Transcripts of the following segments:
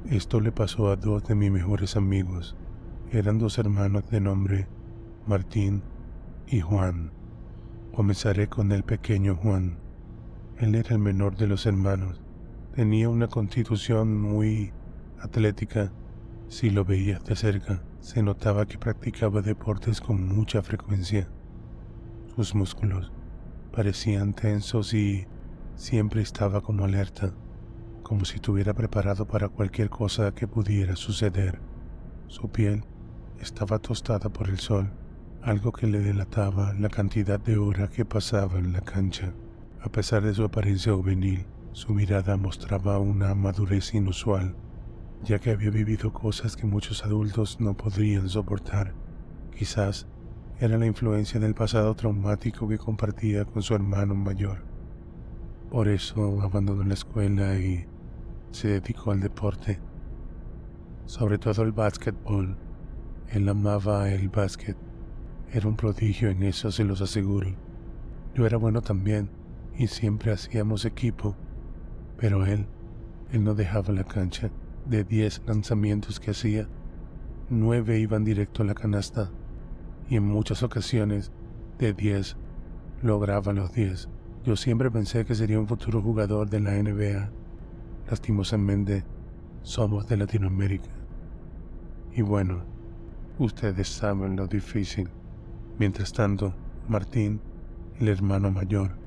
Esto le pasó a dos de mis mejores amigos. Eran dos hermanos de nombre Martín y Juan. Comenzaré con el pequeño Juan. Él era el menor de los hermanos. Tenía una constitución muy atlética. Si lo veías de cerca, se notaba que practicaba deportes con mucha frecuencia. Sus músculos parecían tensos y siempre estaba como alerta, como si estuviera preparado para cualquier cosa que pudiera suceder. Su piel estaba tostada por el sol, algo que le delataba la cantidad de horas que pasaba en la cancha. A pesar de su apariencia juvenil, su mirada mostraba una madurez inusual, ya que había vivido cosas que muchos adultos no podrían soportar. Quizás era la influencia del pasado traumático que compartía con su hermano mayor. Por eso abandonó la escuela y se dedicó al deporte, sobre todo el básquetbol. Él amaba el básquet. Era un prodigio en eso, se los aseguro. Yo era bueno también y siempre hacíamos equipo, pero él no dejaba la cancha. De 10 lanzamientos que hacía, 9 iban directo a la canasta y en muchas ocasiones, de 10, lograba los 10. Yo siempre pensé que sería un futuro jugador de la NBA. Lastimosamente, somos de Latinoamérica. Y bueno, ustedes saben lo difícil. Mientras tanto, Martín, el hermano mayor,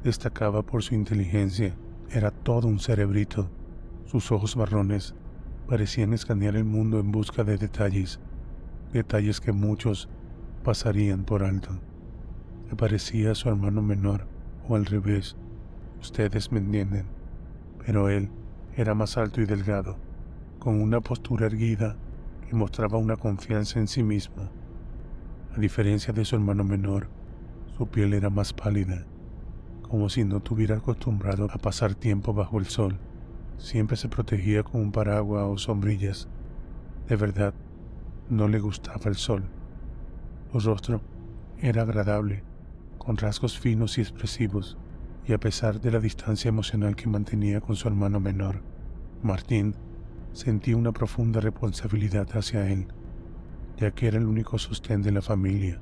destacaba por su inteligencia. Era todo un cerebrito. Sus ojos marrones parecían escanear el mundo en busca de detalles que muchos pasarían por alto. Se parecía a su hermano menor, o al revés, ustedes me entienden, pero él era más alto y delgado, con una postura erguida que mostraba una confianza en sí mismo. A diferencia de su hermano menor, su piel era más pálida, como si no estuviera acostumbrado a pasar tiempo bajo el sol. Siempre se protegía con un paraguas o sombrillas. De verdad, no le gustaba el sol. Su rostro era agradable, con rasgos finos y expresivos, y a pesar de la distancia emocional que mantenía con su hermano menor, Martín sentía una profunda responsabilidad hacia él, ya que era el único sostén de la familia,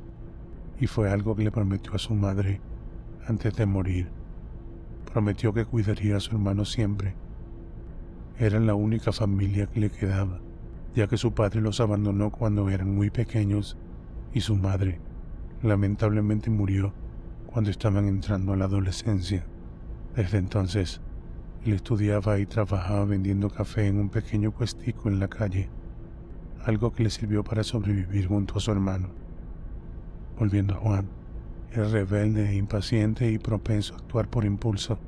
y fue algo que le prometió a su madre antes de morir. Prometió que cuidaría a su hermano siempre. Eran la única familia que le quedaba, ya que su padre los abandonó cuando eran muy pequeños y su madre lamentablemente murió cuando estaban entrando a la adolescencia. Desde entonces, él estudiaba y trabajaba vendiendo café en un pequeño puestico en la calle, algo que le sirvió para sobrevivir junto a su hermano. Volviendo a Juan, era rebelde e impaciente y propenso a actuar por impulso,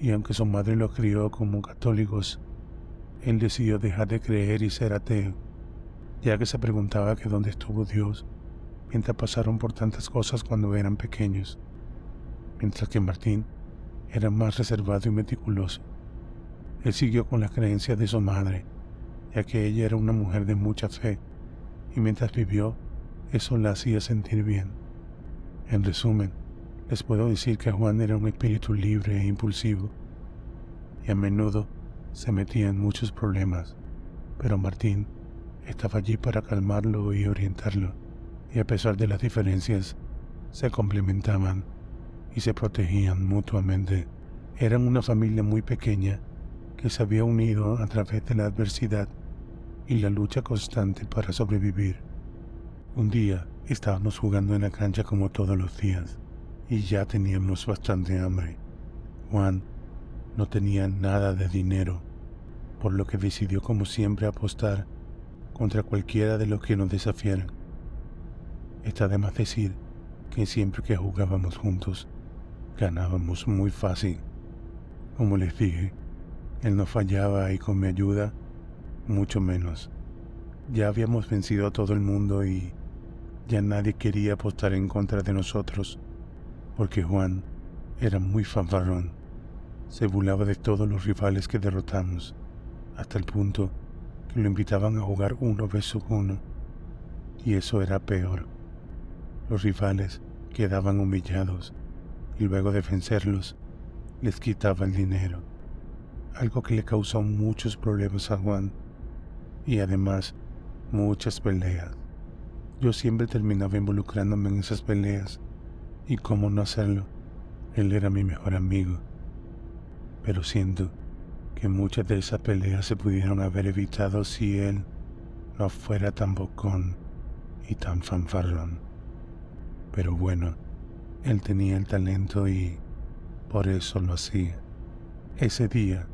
y aunque su madre lo crió como católicos, él decidió dejar de creer y ser ateo, ya que se preguntaba que dónde estuvo Dios mientras pasaron por tantas cosas cuando eran pequeños, mientras que Martín era más reservado y meticuloso. Él siguió con las creencias de su madre, ya que ella era una mujer de mucha fe, y mientras vivió, eso la hacía sentir bien. En resumen, les puedo decir que Juan era un espíritu libre e impulsivo, y a menudo se metía en muchos problemas, pero Martín estaba allí para calmarlo y orientarlo, y a pesar de las diferencias, se complementaban y se protegían mutuamente. Eran una familia muy pequeña que se había unido a través de la adversidad y la lucha constante para sobrevivir. Un día estábamos jugando en la cancha como todos los días y ya teníamos bastante hambre. Juan no tenía nada de dinero, por lo que decidió como siempre apostar contra cualquiera de los que nos desafiaran. Está de más decir que siempre que jugábamos juntos, ganábamos muy fácil. Como les dije, él no fallaba y con mi ayuda, mucho menos. Ya habíamos vencido a todo el mundo y ya nadie quería apostar en contra de nosotros, porque Juan era muy fanfarrón. Se burlaba de todos los rivales que derrotamos, hasta el punto que lo invitaban a jugar 1 vs 1, y eso era peor. Los rivales quedaban humillados y luego de vencerlos, les quitaba el dinero. algo que le causó muchos problemas a Juan y además muchas peleas. Yo siempre terminaba involucrándome en esas peleas y cómo no hacerlo, él era mi mejor amigo. Pero siento que muchas de esas peleas se pudieron haber evitado si él no fuera tan bocón y tan fanfarrón. Pero bueno, él tenía el talento y por eso lo hacía. Ese día,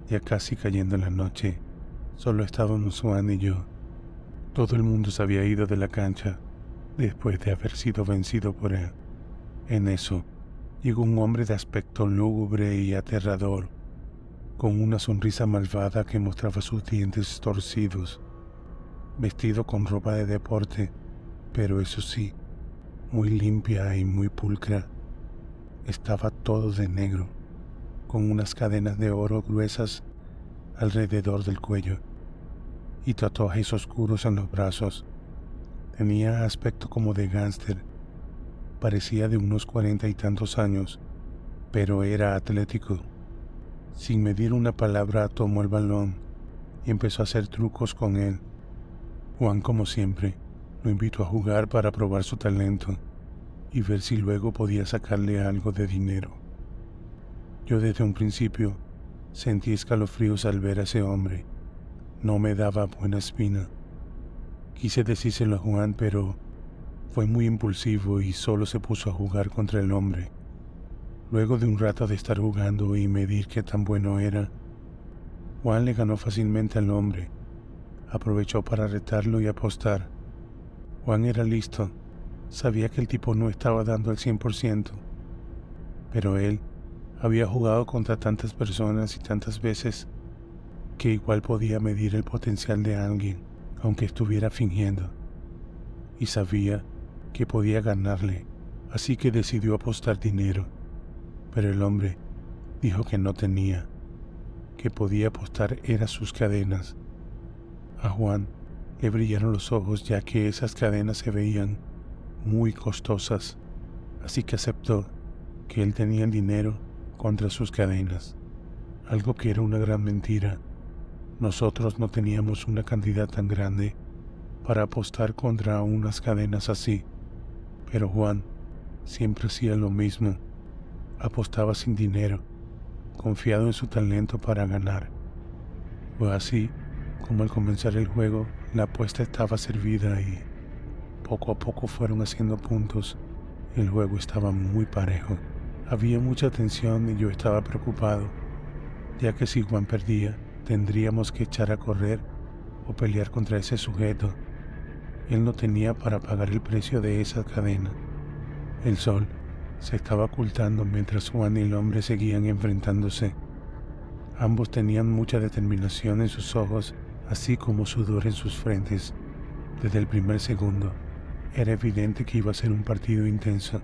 ya casi cayendo la noche, solo estábamos Juan y yo. Todo el mundo se había ido de la cancha después de haber sido vencido por él. En eso, llegó un hombre de aspecto lúgubre y aterrador, con una sonrisa malvada que mostraba sus dientes torcidos, vestido con ropa de deporte, pero eso sí, muy limpia y muy pulcra. Estaba todo de negro, con unas cadenas de oro gruesas alrededor del cuello y tatuajes oscuros en los brazos. Tenía aspecto como de gángster, parecía de unos 40 y tantos años, pero era atlético. Sin medir una palabra tomó el balón y empezó a hacer trucos con él. Juan, como siempre, lo invitó a jugar para probar su talento y ver si luego podía sacarle algo de dinero. Yo desde un principio sentí escalofríos al ver a ese hombre. No me daba buena espina. Quise decírselo a Juan, pero fue muy impulsivo y solo se puso a jugar contra el hombre. Luego de un rato de estar jugando y medir qué tan bueno era, Juan le ganó fácilmente al hombre. Aprovechó para retarlo y apostar. Juan era listo, sabía que el tipo no estaba dando el 100%, pero él había jugado contra tantas personas y tantas veces que igual podía medir el potencial de alguien, aunque estuviera fingiendo, y sabía que podía ganarle, así que decidió apostar dinero. Pero el hombre dijo que no tenía, que podía apostar era sus cadenas. A Juan le brillaron los ojos ya que esas cadenas se veían muy costosas, así que aceptó que él tenía el dinero contra sus cadenas, algo que era una gran mentira. Nosotros no teníamos una cantidad tan grande para apostar contra unas cadenas así, pero Juan siempre hacía lo mismo, apostaba sin dinero, confiado en su talento para ganar. Fue así como al comenzar el juego la apuesta estaba servida y poco a poco fueron haciendo puntos. El juego estaba muy parejo. Había mucha tensión y yo estaba preocupado, ya que si Juan perdía, tendríamos que echar a correr o pelear contra ese sujeto. Él no tenía para pagar el precio de esa cadena. El sol se estaba ocultando mientras Juan y el hombre seguían enfrentándose. Ambos tenían mucha determinación en sus ojos, así como sudor en sus frentes. Desde el primer segundo, era evidente que iba a ser un partido intenso.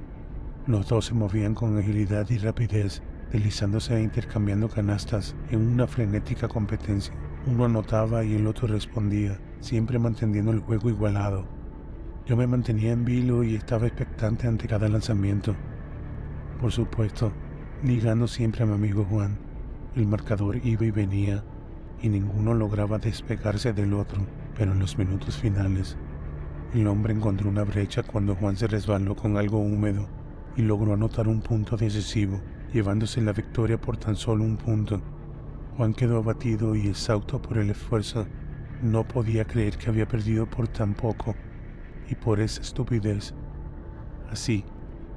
Los dos se movían con agilidad y rapidez, deslizándose e intercambiando canastas en una frenética competencia. Uno anotaba y el otro respondía, siempre manteniendo el juego igualado. Yo me mantenía en vilo y estaba expectante ante cada lanzamiento. Por supuesto, ligando siempre a mi amigo Juan. El marcador iba y venía, y ninguno lograba despegarse del otro, pero en los minutos finales, el hombre encontró una brecha cuando Juan se resbaló con algo húmedo y logró anotar un punto decisivo, llevándose la victoria por tan solo un punto. Juan quedó abatido y exhausto por el esfuerzo. No podía creer que había perdido por tan poco y por esa estupidez. Así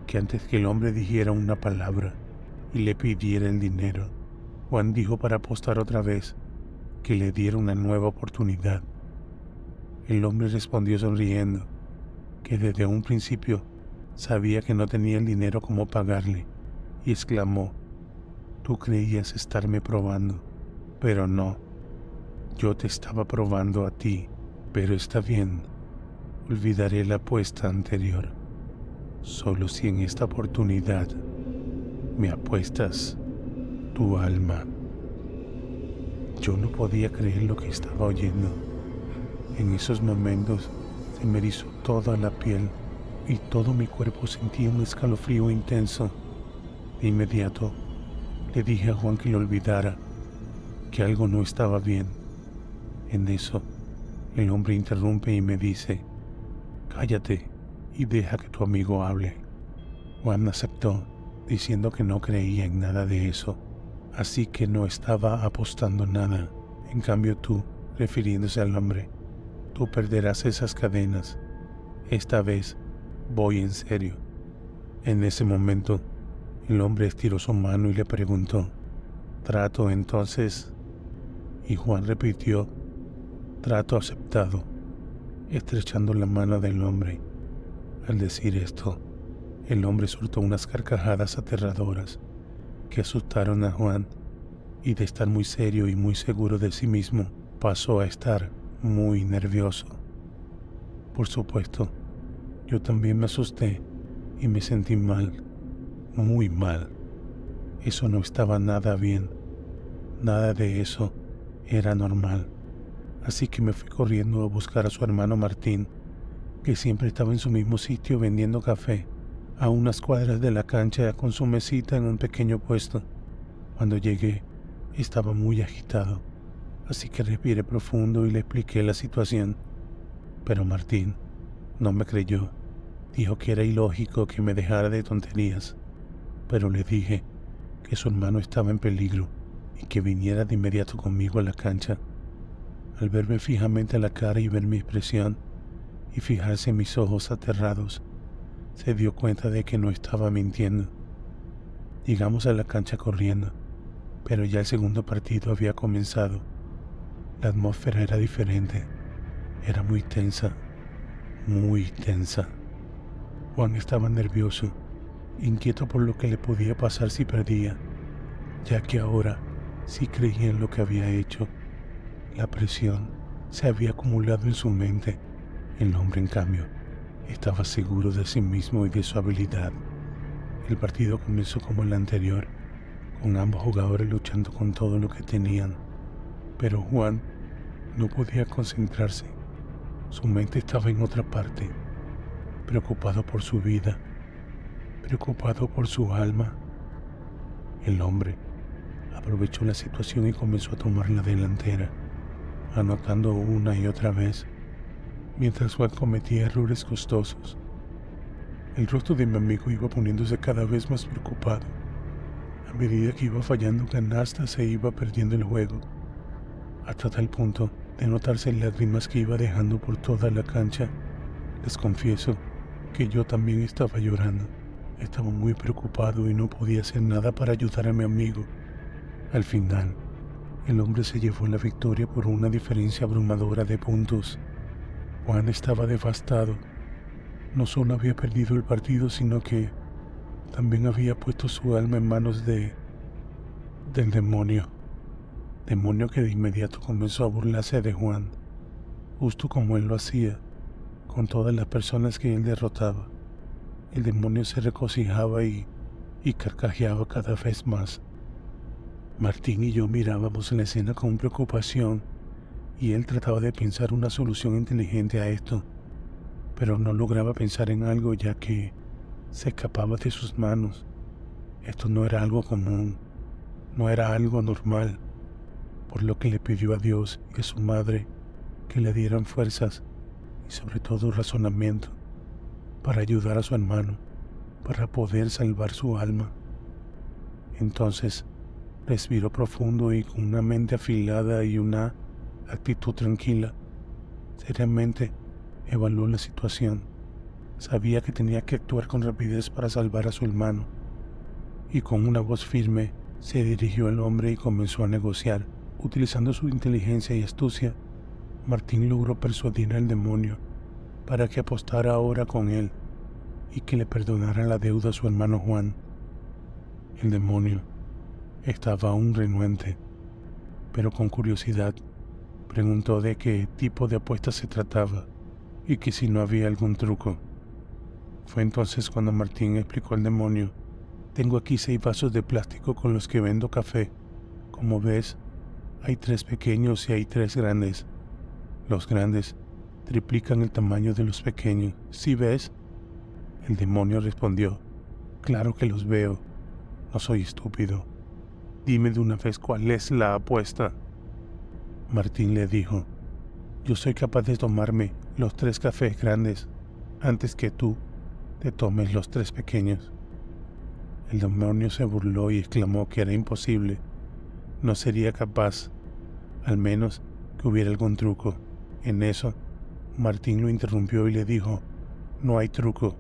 que antes que el hombre dijera una palabra y le pidiera el dinero, Juan dijo para apostar otra vez que le diera una nueva oportunidad. El hombre respondió sonriendo, que desde un principio sabía que no tenía el dinero como pagarle, y exclamó: «Tú creías estarme probando, pero no, yo te estaba probando a ti, pero está bien, olvidaré la apuesta anterior, solo si en esta oportunidad me apuestas tu alma». Yo no podía creer lo que estaba oyendo. En esos momentos se me erizó toda la piel y todo mi cuerpo sentía un escalofrío intenso. De inmediato le dije a Juan que lo olvidara, que algo no estaba bien. En eso, el hombre interrumpe y me dice: cállate y deja que tu amigo hable. Juan aceptó, diciendo que no creía en nada de eso, así que no estaba apostando nada. En cambio tú, refiriéndose al hombre, tú perderás esas cadenas. Esta vez voy en serio. En ese momento, el hombre estiró su mano y le preguntó: ¿trato entonces? Y Juan repitió: trato aceptado, estrechando la mano del hombre. Al decir esto, el hombre soltó unas carcajadas aterradoras que asustaron a Juan, y de estar muy serio y muy seguro de sí mismo, pasó a estar muy nervioso. Por supuesto, yo también me asusté y me sentí mal, muy mal. Eso no estaba nada bien, nada de eso era normal. Así que me fui corriendo a buscar a su hermano Martín, que siempre estaba en su mismo sitio vendiendo café, a unas cuadras de la cancha con su mesita en un pequeño puesto. Cuando llegué, estaba muy agitado, así que respiré profundo y le expliqué la situación. Pero Martín no me creyó. Dijo que era ilógico que me dejara de tonterías, pero le dije que su hermano estaba en peligro y que viniera de inmediato conmigo a la cancha. Al verme fijamente a la cara y ver mi expresión y fijarse en mis ojos aterrados, se dio cuenta de que no estaba mintiendo. Llegamos a la cancha corriendo, pero ya el segundo partido había comenzado. La atmósfera era diferente, era muy tensa, muy tensa. Juan estaba nervioso, inquieto por lo que le podía pasar si perdía, ya que ahora sí creía en lo que había hecho. La presión se había acumulado en su mente. El hombre, en cambio, estaba seguro de sí mismo y de su habilidad. El partido comenzó como el anterior, con ambos jugadores luchando con todo lo que tenían. Pero Juan no podía concentrarse. Su mente estaba en otra parte, preocupado por su vida, preocupado por su alma. El hombre aprovechó la situación y comenzó a tomar la delantera, anotando una y otra vez, mientras Juan cometía errores costosos. El rostro de mi amigo iba poniéndose cada vez más preocupado. A medida que iba fallando canastas se iba perdiendo el juego, hasta tal punto de notarse lágrimas que iba dejando por toda la cancha. Les confieso que yo también estaba llorando. Estaba muy preocupado y no podía hacer nada para ayudar a mi amigo. Al final, el hombre se llevó la victoria por una diferencia abrumadora de puntos. Juan estaba devastado. No solo había perdido el partido, sino que también había puesto su alma en manos del demonio. Demonio que de inmediato comenzó a burlarse de Juan, justo como él lo hacía con todas las personas que él derrotaba. El demonio se regocijaba y carcajeaba cada vez más. Martín y yo mirábamos la escena con preocupación y él trataba de pensar una solución inteligente a esto, pero no lograba pensar en algo ya que se escapaba de sus manos. Esto no era algo común, no era algo normal, por lo que le pidió a Dios y a su madre que le dieran fuerzas y sobre todo razonamiento para ayudar a su hermano, para poder salvar su alma. Entonces respiró profundo y con una mente afilada y una actitud tranquila, seriamente evaluó la situación. Sabía que tenía que actuar con rapidez para salvar a su hermano, y con una voz firme se dirigió al hombre y comenzó a negociar. Utilizando su inteligencia y astucia, Martín logró persuadir al demonio para que apostara ahora con él y que le perdonara la deuda a su hermano Juan. El demonio estaba aún renuente, pero con curiosidad preguntó de qué tipo de apuesta se trataba y que si no había algún truco. Fue entonces cuando Martín explicó al demonio: tengo aquí 6 vasos de plástico con los que vendo café. Como ves, hay 3 pequeños y hay 3 grandes. Los grandes triplican el tamaño de los pequeños. ¿Sí ves? El demonio respondió: claro que los veo, no soy estúpido. Dime de una vez cuál es la apuesta. Martín le dijo: yo soy capaz de tomarme los 3 cafés grandes antes que tú te tomes los 3 pequeños. El demonio se burló y exclamó que era imposible. No sería capaz, al menos que hubiera algún truco. En eso, Martín lo interrumpió y le dijo: no hay truco.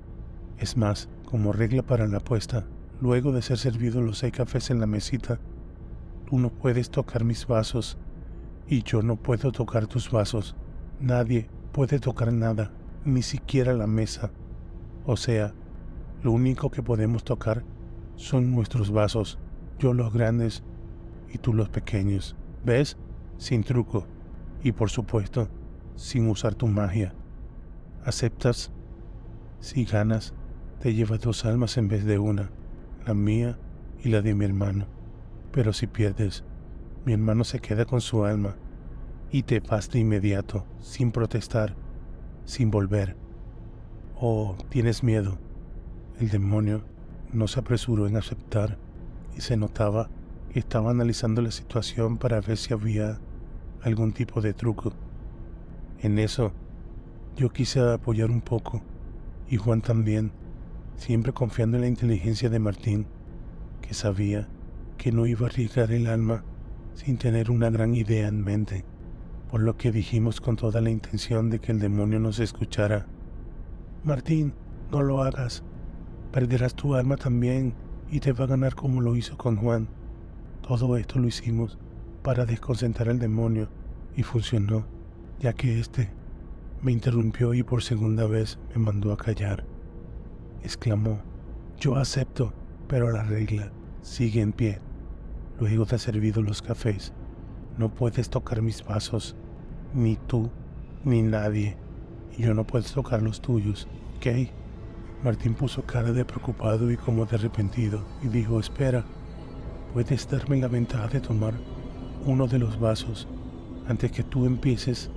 Es más, como regla para la apuesta, luego de ser servidos los 6 cafés en la mesita, tú no puedes tocar mis vasos y yo no puedo tocar tus vasos. Nadie puede tocar nada, ni siquiera la mesa. O sea, lo único que podemos tocar son nuestros vasos, yo los grandes y tú los pequeños. ¿Ves? Sin truco. Y por supuesto, sin usar tu magia. ¿Aceptas? Si ganas, te llevas 2 almas en vez de una, la mía y la de mi hermano. Pero si pierdes, mi hermano se queda con su alma y te vas de inmediato, sin protestar, sin volver. Oh, ¿tienes miedo? El demonio no se apresuró en aceptar y se notaba que estaba analizando la situación para ver si había algún tipo de truco. En eso, yo quise apoyar un poco, y Juan también, siempre confiando en la inteligencia de Martín, que sabía que no iba a arriesgar el alma sin tener una gran idea en mente, por lo que dijimos con toda la intención de que el demonio nos escuchara: Martín, no lo hagas, perderás tu alma también y te va a ganar como lo hizo con Juan. Todo esto lo hicimos para desconcentrar al demonio y funcionó, ya que este me interrumpió y por segunda vez me mandó a callar. Exclamó: yo acepto, pero la regla sigue en pie. Luego de servido los cafés, no puedes tocar mis vasos, ni tú, ni nadie, y yo no puedo tocar los tuyos, ¿ok? Martín puso cara de preocupado y como de arrepentido y dijo: espera, ¿puedes darme la ventaja de tomar uno de los vasos antes que tú empieces?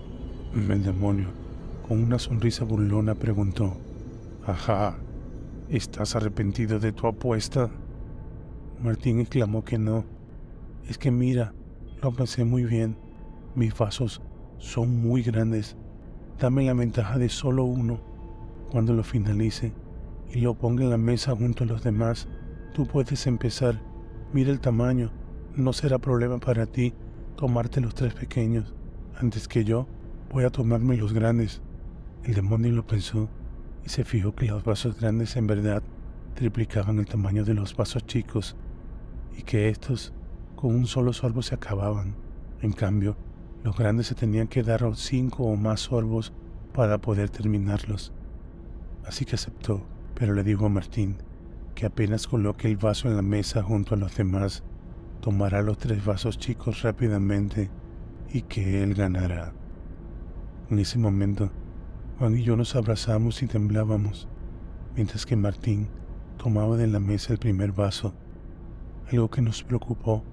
El demonio, con una sonrisa burlona, preguntó: ajá, ¿estás arrepentido de tu apuesta? Martín exclamó que no. Es que mira, lo pensé muy bien. Mis vasos son muy grandes. Dame la ventaja de solo uno. Cuando lo finalice y lo ponga en la mesa junto a los demás, tú puedes empezar. Mira el tamaño. No será problema para ti tomarte los 3 pequeños. Antes que yo, voy a tomarme los grandes. El demonio lo pensó y se fijó que los vasos grandes en verdad triplicaban el tamaño de los vasos chicos y que estos con un solo sorbo se acababan. En cambio, los grandes se tenían que dar 5 o más sorbos para poder terminarlos. Así que aceptó, pero le dijo a Martín que apenas coloque el vaso en la mesa junto a los demás, tomará los 3 vasos chicos rápidamente y que él ganará. En ese momento, Juan y yo nos abrazamos y temblábamos, mientras que Martín tomaba de la mesa el primer vaso. Algo que nos preocupó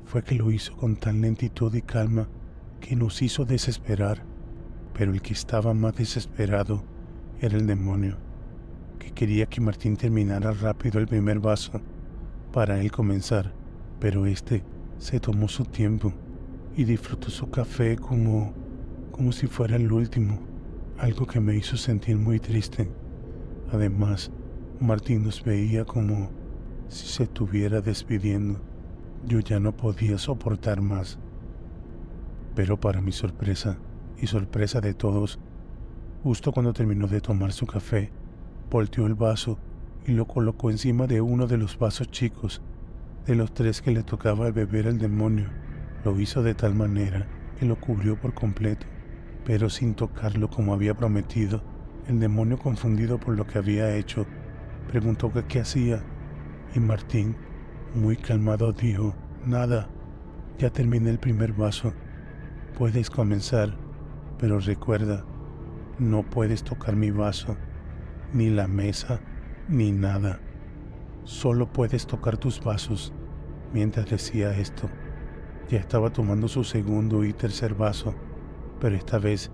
fue que lo hizo con tan lentitud y calma que nos hizo desesperar, pero el que estaba más desesperado era el demonio, que quería que Martín terminara rápido el primer vaso para él comenzar, pero este se tomó su tiempo y disfrutó su café como si fuera el último, algo que me hizo sentir muy triste. Además, Martín nos veía como si se estuviera despidiendo. Yo ya no podía soportar más. Pero para mi sorpresa y sorpresa de todos, justo cuando terminó de tomar su café, volteó el vaso y lo colocó encima de uno de los vasos chicos, de los 3 que le tocaba beber al demonio. Lo hizo de tal manera que lo cubrió por completo, pero sin tocarlo como había prometido. El demonio, confundido por lo que había hecho, preguntó que qué hacía, y Martín, muy calmado, dijo: nada, ya terminé el primer vaso. Puedes comenzar, pero recuerda, no puedes tocar mi vaso, ni la mesa, ni nada. Solo puedes tocar tus vasos. Mientras decía esto, ya estaba tomando su segundo y tercer vaso, pero esta vez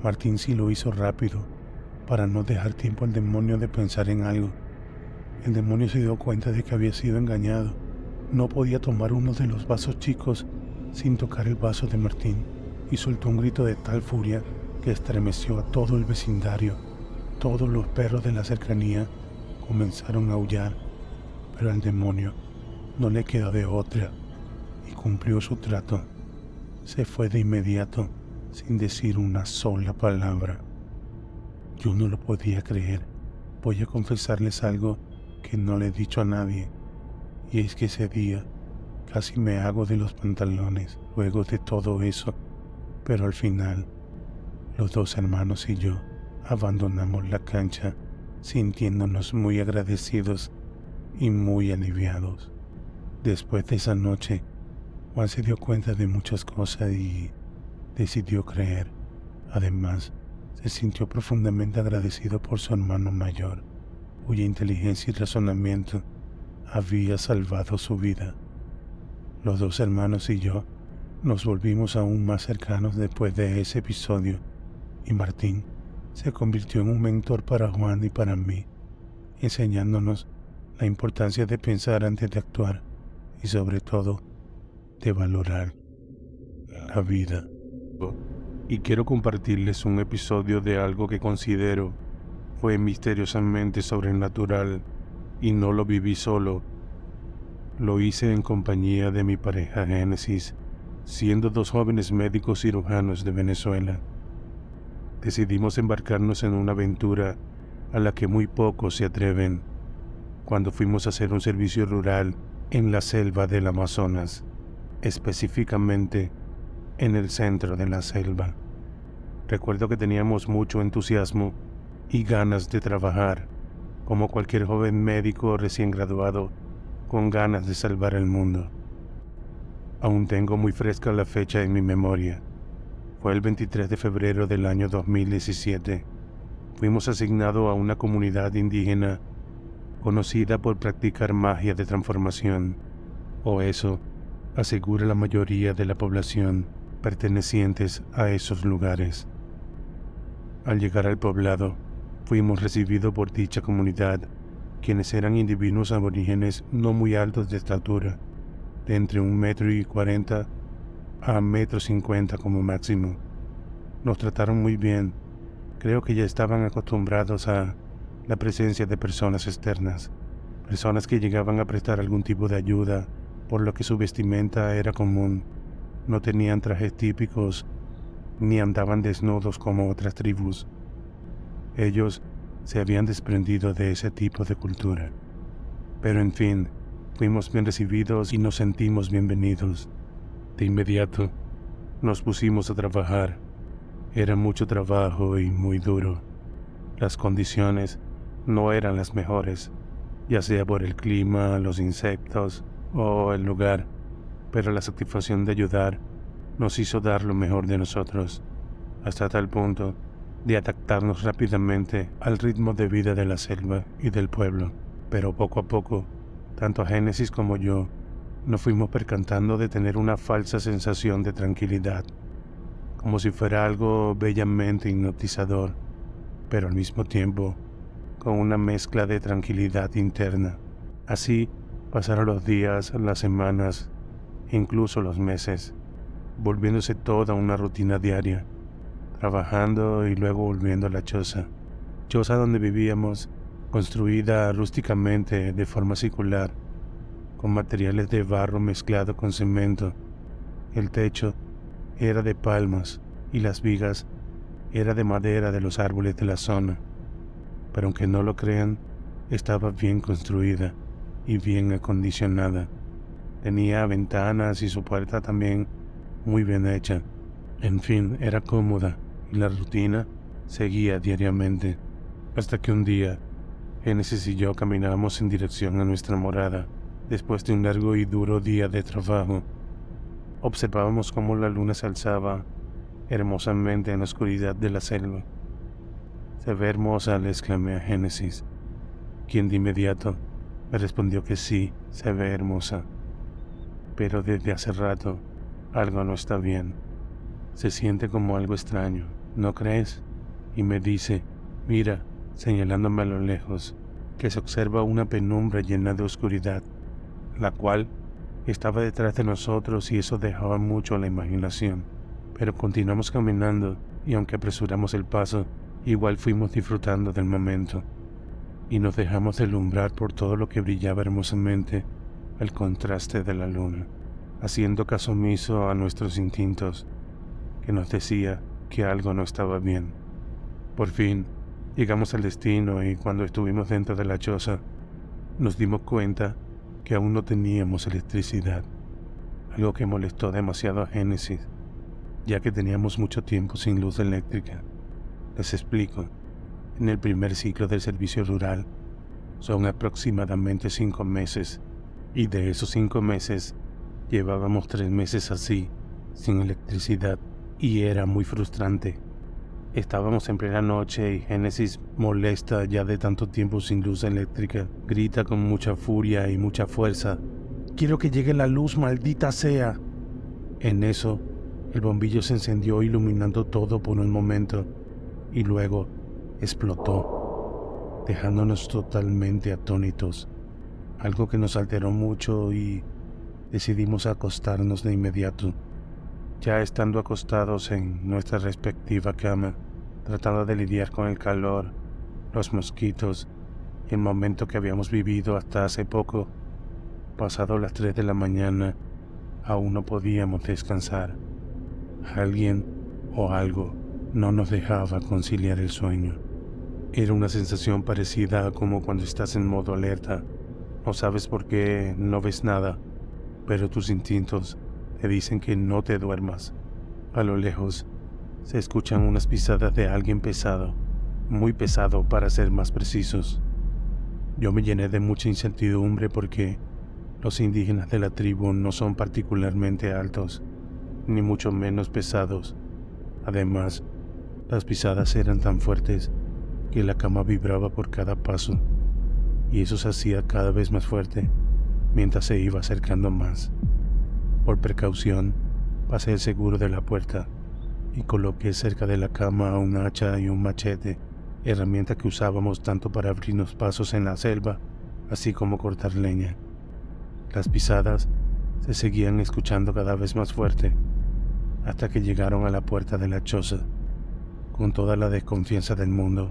Martín sí lo hizo rápido, para no dejar tiempo al demonio de pensar en algo. El demonio se dio cuenta de que había sido engañado No podía tomar uno de los vasos chicos sin tocar el vaso de Martín y soltó un grito de tal furia que estremeció a todo el vecindario. Todos los perros de la cercanía comenzaron a aullar, pero al demonio no le quedó de otra y cumplió su trato. Se fue de inmediato sin decir una sola palabra. Yo no lo podía creer. Voy a confesarles algo que no le he dicho a nadie, y es que ese día casi me hago de los pantalones luego de todo eso, pero al final los dos hermanos y yo abandonamos la cancha sintiéndonos muy agradecidos y muy aliviados. Después de esa noche, Juan se dio cuenta de muchas cosas y decidió creer. Además, se sintió profundamente agradecido por su hermano mayor, cuya inteligencia y razonamiento había salvado su vida. Los dos hermanos y yo nos volvimos aún más cercanos después de ese episodio, y Martín se convirtió en un mentor para Juan y para mí, enseñándonos la importancia de pensar antes de actuar y sobre todo de valorar la vida. Y quiero compartirles un episodio de algo que considero fue misteriosamente sobrenatural y no lo viví solo. Lo hice en compañía de mi pareja Génesis, siendo dos jóvenes médicos cirujanos de Venezuela. Decidimos embarcarnos en una aventura a la que muy pocos se atreven, cuando fuimos a hacer un servicio rural en la selva del Amazonas, específicamente en el centro de la selva. Recuerdo que teníamos mucho entusiasmo y ganas de trabajar, como cualquier joven médico recién graduado con ganas de salvar el mundo. Aún tengo muy fresca la fecha en mi memoria. Fue el 23 de febrero del año 2017. Fuimos asignados a una comunidad indígena conocida por practicar magia de transformación, o eso asegura la mayoría de la población pertenecientes a esos lugares. Al llegar al poblado, fuimos recibidos por dicha comunidad, quienes eran individuos aborígenes no muy altos de estatura, de entre 1,40 m a 1,50 m como máximo. Nos trataron muy bien. Creo que ya estaban acostumbrados a la presencia de personas externas, personas que llegaban a prestar algún tipo de ayuda, por lo que su vestimenta era común. No tenían trajes típicos, ni andaban desnudos como otras tribus. Ellos se habían desprendido de ese tipo de cultura. Pero en fin, fuimos bien recibidos y nos sentimos bienvenidos. De inmediato, nos pusimos a trabajar. Era mucho trabajo y muy duro. Las condiciones no eran las mejores, ya sea por el clima, los insectos o el lugar, pero la satisfacción de ayudar nos hizo dar lo mejor de nosotros, hasta tal punto de adaptarnos rápidamente al ritmo de vida de la selva y del pueblo. Pero poco a poco, tanto Génesis como yo nos fuimos percatando de tener una falsa sensación de tranquilidad, como si fuera algo bellamente hipnotizador, pero al mismo tiempo con una mezcla de tranquilidad interna. Así pasaron los días, las semanas e incluso los meses, volviéndose toda una rutina diaria, trabajando y luego volviendo a la choza donde vivíamos, construida rústicamente de forma circular, con materiales de barro mezclado con cemento. El techo era de palmas y las vigas era de madera de los árboles de la zona, pero aunque no lo crean, estaba bien construida y bien acondicionada. Tenía ventanas y su puerta también muy bien hecha. En fin, era cómoda y la rutina seguía diariamente, hasta que un día Génesis y yo caminábamos en dirección a nuestra morada. Después de un largo y duro día de trabajo, observábamos cómo la luna se alzaba hermosamente en la oscuridad de la selva. «¿Se ve hermosa?», le exclamé a Génesis, quien de inmediato me respondió que sí, se ve hermosa. Pero desde hace rato algo no está bien. Se siente como algo extraño, ¿no crees? Y me dice, mira, señalándome a lo lejos, que se observa una penumbra llena de oscuridad, la cual Estaba detrás de nosotros y eso dejaba mucho a la imaginación. Pero continuamos caminando y aunque apresuramos el paso, igual fuimos disfrutando del momento. Y nos dejamos deslumbrar por todo lo que brillaba hermosamente al contraste de la luna, haciendo caso omiso a nuestros instintos, que nos decía que algo no estaba bien. Por fin, llegamos al destino y cuando estuvimos dentro de la choza, nos dimos cuenta que aún no teníamos electricidad, algo que molestó demasiado a Génesis, ya que teníamos mucho tiempo sin luz eléctrica. Les explico, en el primer ciclo del servicio rural son aproximadamente 5 meses, y de esos 5 meses llevábamos 3 meses así, sin electricidad, y era muy frustrante. Estábamos en plena noche y Génesis, molesta ya de tanto tiempo sin luz eléctrica, grita con mucha furia y mucha fuerza: «¡Quiero que llegue la luz, maldita sea!». En eso, el bombillo se encendió iluminando todo por un momento y luego explotó, dejándonos totalmente atónitos, algo que nos alteró mucho y decidimos acostarnos de inmediato. Ya estando acostados en nuestra respectiva cama, tratando de lidiar con el calor, los mosquitos y el momento que habíamos vivido hasta hace poco, pasado las 3 de la mañana, aún no podíamos descansar. Alguien o algo no nos dejaba conciliar el sueño. Era una sensación parecida a como cuando estás en modo alerta. No sabes por qué, no ves nada, pero tus instintos te dicen que no te duermas. A lo lejos se escuchan unas pisadas de alguien pesado, muy pesado para ser más precisos. Yo me llené de mucha incertidumbre porque los indígenas de la tribu no son particularmente altos, ni mucho menos pesados. Además, las pisadas eran tan fuertes que la cama vibraba por cada paso, y eso se hacía cada vez más fuerte mientras se iba acercando más. Por precaución, pasé el seguro de la puerta y coloqué cerca de la cama un hacha y un machete, herramienta que usábamos tanto para abrirnos pasos en la selva, así como cortar leña. Las pisadas se seguían escuchando cada vez más fuerte, hasta que llegaron a la puerta de la choza. Con toda la desconfianza del mundo,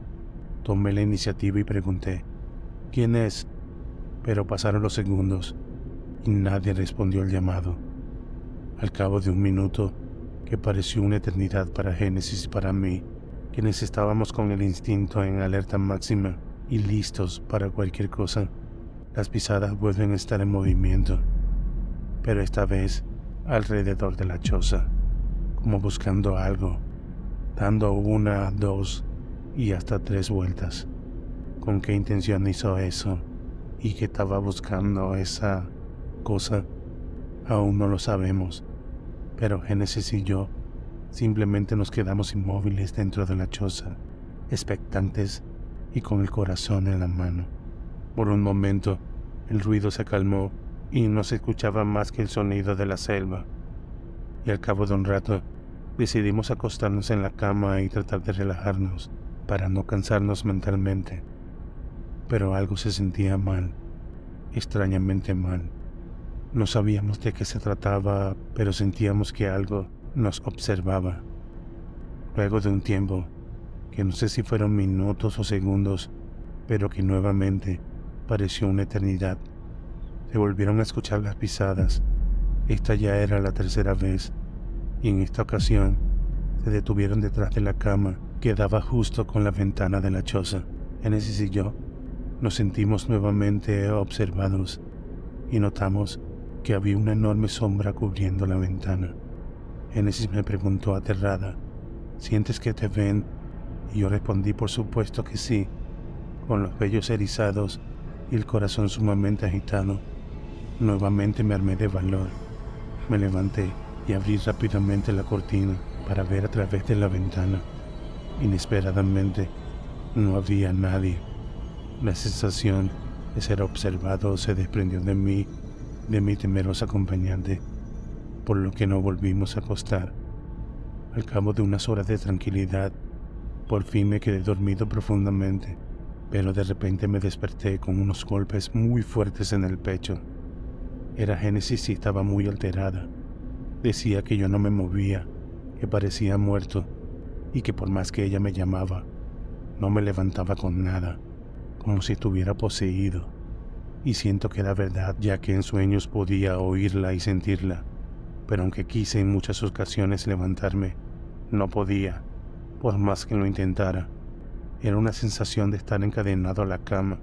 tomé la iniciativa y pregunté: «¿Quién es?». Pero pasaron los segundos y nadie respondió al llamado. Al cabo de un minuto, que pareció una eternidad para Génesis y para mí, quienes estábamos con el instinto en alerta máxima y listos para cualquier cosa, las pisadas vuelven a estar en movimiento, pero esta vez alrededor de la choza, como buscando algo, dando 1, 2 y hasta 3 vueltas. ¿Con qué intención hizo eso? ¿Y qué estaba buscando esa cosa? Aún no lo sabemos, pero Génesis y yo simplemente nos quedamos inmóviles dentro de la choza, expectantes y con el corazón en la mano. Por un momento, el ruido se calmó y no se escuchaba más que el sonido de la selva. Y al cabo de un rato, decidimos acostarnos en la cama y tratar de relajarnos para no cansarnos mentalmente. Pero algo se sentía mal, extrañamente mal. No sabíamos de qué se trataba, pero sentíamos que algo nos observaba. Luego de un tiempo, que no sé si fueron minutos o segundos, pero que nuevamente pareció una eternidad, se volvieron a escuchar las pisadas. Esta ya era la tercera vez, y en esta ocasión se detuvieron detrás de la cama que daba justo con la ventana de la choza. Génesis y yo nos sentimos nuevamente observados y notamos que había una enorme sombra cubriendo la ventana. Génesis me preguntó aterrada: «¿Sientes que te ven?». Y yo respondí por supuesto que sí, con los vellos erizados y el corazón sumamente agitado. Nuevamente me armé de valor. Me levanté y abrí rápidamente la cortina para ver a través de la ventana. Inesperadamente, no había nadie. La sensación de ser observado se desprendió de mí, de mi temerosa acompañante, por lo que no volvimos a acostar. Al cabo de unas horas de tranquilidad, por fin me quedé dormido profundamente, pero de repente me desperté con unos golpes muy fuertes en el pecho. Era Génesis y estaba muy alterada. Decía que yo no me movía, que parecía muerto y que por más que ella me llamaba, no me levantaba con nada, como si estuviera poseído. Y siento que era verdad, ya que en sueños podía oírla y sentirla, pero aunque quise en muchas ocasiones levantarme, no podía, por más que lo intentara. Era una sensación de estar encadenado a la cama,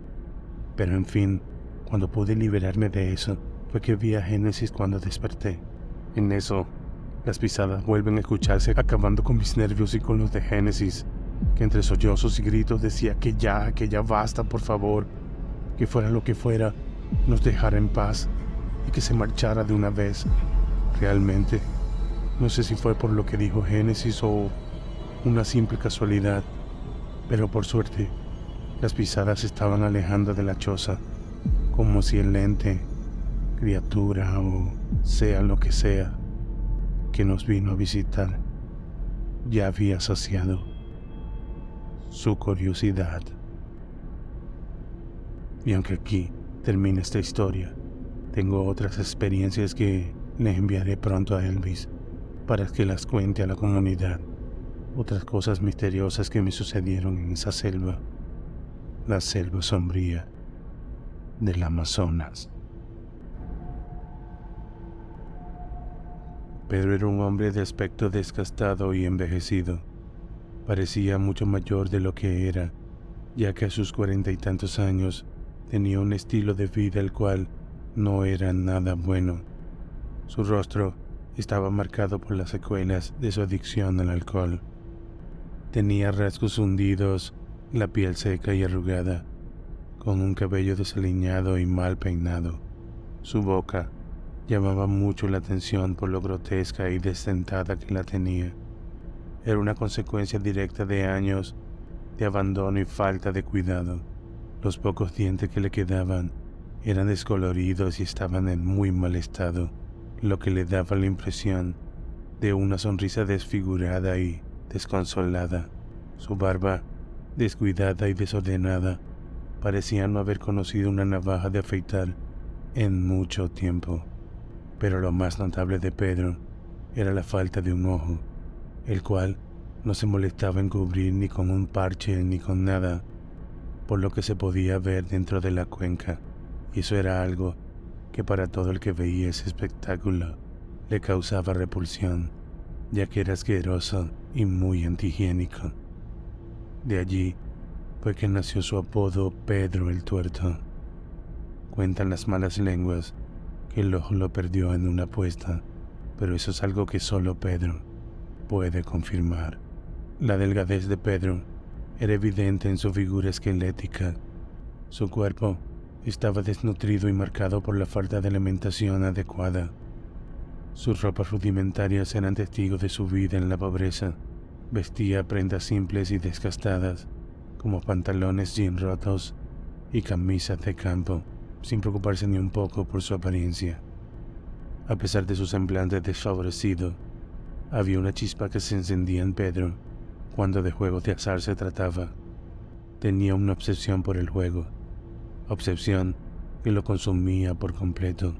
pero en fin, cuando pude liberarme de eso, fue que vi a Génesis cuando desperté. En eso, las pisadas vuelven a escucharse, acabando con mis nervios y con los de Génesis, que entre sollozos y gritos decía que ya basta, por favor, que fuera lo que fuera, nos dejara en paz y que se marchara de una vez. Realmente, no sé si fue por lo que dijo Génesis o una simple casualidad, pero por suerte, las pisadas se estaban alejando de la choza, como si el ente, criatura o sea lo que sea, que nos vino a visitar, ya había saciado su curiosidad. Y aunque aquí termina esta historia, tengo otras experiencias que le enviaré pronto a Elvis para que las cuente a la comunidad. Otras cosas misteriosas que me sucedieron en esa selva, la selva sombría del Amazonas. Pedro era un hombre de aspecto desgastado y envejecido. Parecía mucho mayor de lo que era, ya que a sus 40 y tantos años tenía un estilo de vida el cual no era nada bueno. Su rostro estaba marcado por las secuelas de su adicción al alcohol. Tenía rasgos hundidos, la piel seca y arrugada, con un cabello desaliñado y mal peinado. Su boca llamaba mucho la atención por lo grotesca y desdentada que la tenía. Era una consecuencia directa de años de abandono y falta de cuidado. Los pocos dientes que le quedaban eran descoloridos y estaban en muy mal estado, lo que le daba la impresión de una sonrisa desfigurada y desconsolada. Su barba, descuidada y desordenada, parecía no haber conocido una navaja de afeitar en mucho tiempo. Pero lo más notable de Pedro era la falta de un ojo, el cual no se molestaba en cubrir ni con un parche ni con nada, por lo que se podía ver dentro de la cuenca, y eso era algo que para todo el que veía ese espectáculo le causaba repulsión, ya que era asqueroso y muy antihigiénico. De allí fue que nació su apodo Pedro el Tuerto. Cuentan las malas lenguas que el ojo lo perdió en una apuesta, pero eso es algo que solo Pedro puede confirmar. La delgadez de Pedro era evidente en su figura esquelética. Su cuerpo estaba desnutrido y marcado por la falta de alimentación adecuada. Sus ropas rudimentarias eran testigos de su vida en la pobreza. Vestía prendas simples y desgastadas, como pantalones jean rotos y camisas de campo, sin preocuparse ni un poco por su apariencia. A pesar de su semblante desfavorecido, había una chispa que se encendía en Pedro cuando de juegos de azar se trataba. Tenía una obsesión por el juego, obsesión que lo consumía por completo.